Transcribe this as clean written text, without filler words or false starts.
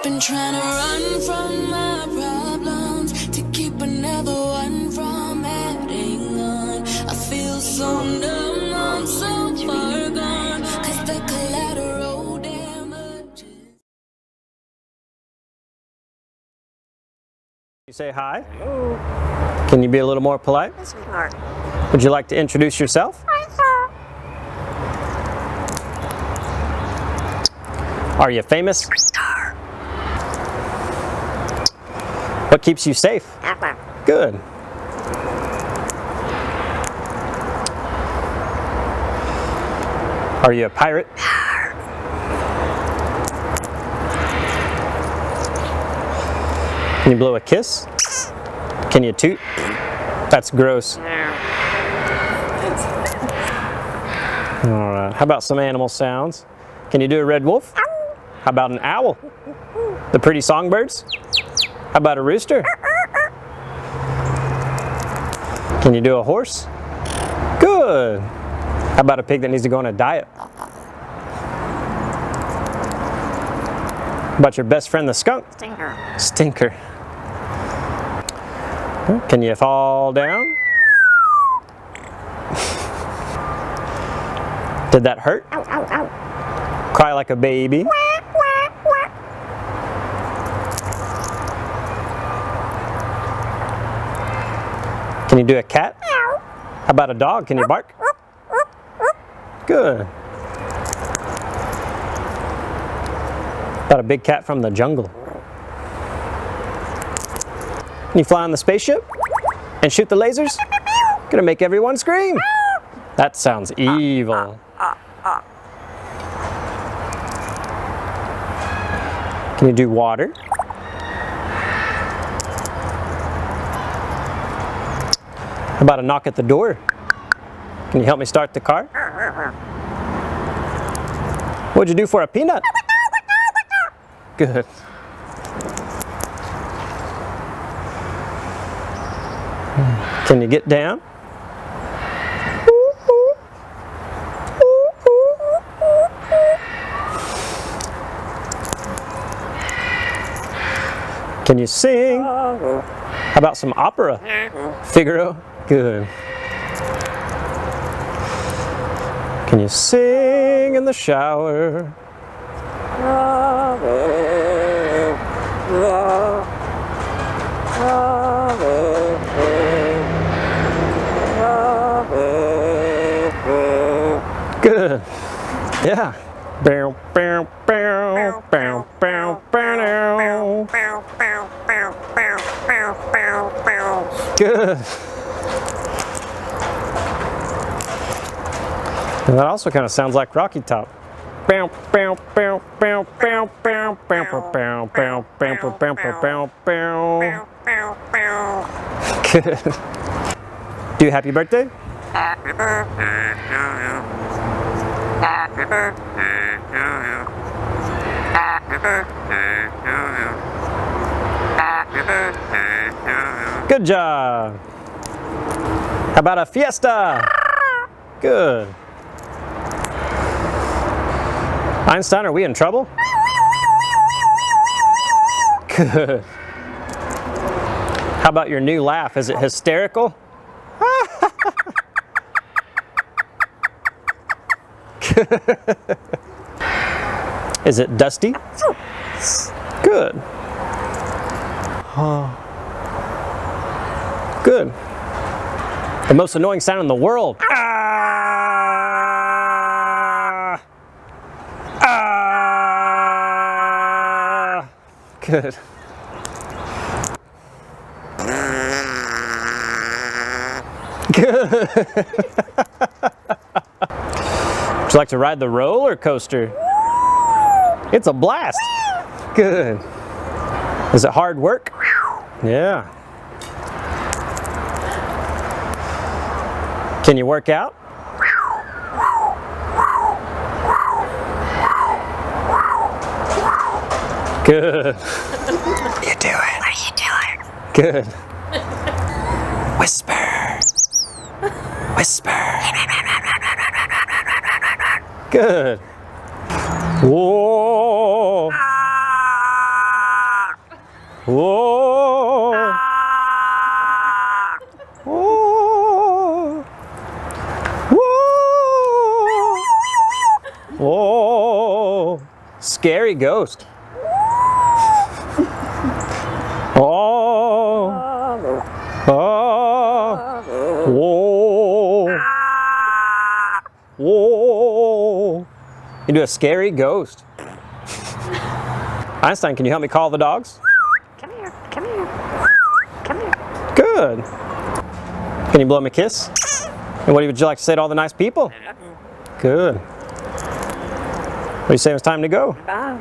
Been trying to run from my problems to keep another one from adding on. I feel so numb, I'm so far gone, 'cause the collateral damages. You say hi? Can you be a little more polite? Would you like to introduce yourself? Are you famous? What keeps you safe? Good. Are you a pirate? Can you blow a kiss? Can you toot? That's gross. Alright, how about some animal sounds? Can you do a red wolf? How about an owl? The pretty songbirds? How about a rooster? Can you do a horse? Good. How about a pig that needs to go on a diet? How about your best friend the skunk? Stinker. Stinker. Can you fall down? Did that hurt? Ow, ow, ow. Cry like a baby? Can you do a cat? How about a dog? Can you bark? Good. About a big cat from the jungle? Can you fly on the spaceship? And shoot the lasers? Gonna make everyone scream. That sounds evil. Can you do water? How about a knock at the door? Can you help me start the car? What'd you do for a peanut? Good. Can you get down? Can you sing? How about some opera? Figaro? Good. Can you sing in the shower? Good. Yeah. Bow, bow, bow, bow, bow, bow. Good. And that also kind of sounds like Rocky Top. Bow, bow, bow, bow, bow, bow, bow, bow, bow, bow, bow, bow, bow. Good. Do you happy birthday? Good job. How about a fiesta? Good. Einstein, are we in trouble? Good. How about your new laugh? Is it hysterical? Is it dusty? Good. Good. The most annoying sound in the world. Ah! Ah! Good. Good. Would you like to ride the roller coaster? It's a blast. Good. Is it hard work? Yeah. Can you work out? Good. You do it. What are you doing? Good. Whisper. Whisper. Good. Whoa. Whoa. Whoa. Whoa. Whoa. Scary ghost. Oh. Oh. Whoa. Whoa. You do a scary ghost. Einstein, can you help me call the dogs? Come here, come here, come here. Good. Can you blow me a kiss? And what would you like to say to all the nice people? Good. What do you say it's time to go? Bye.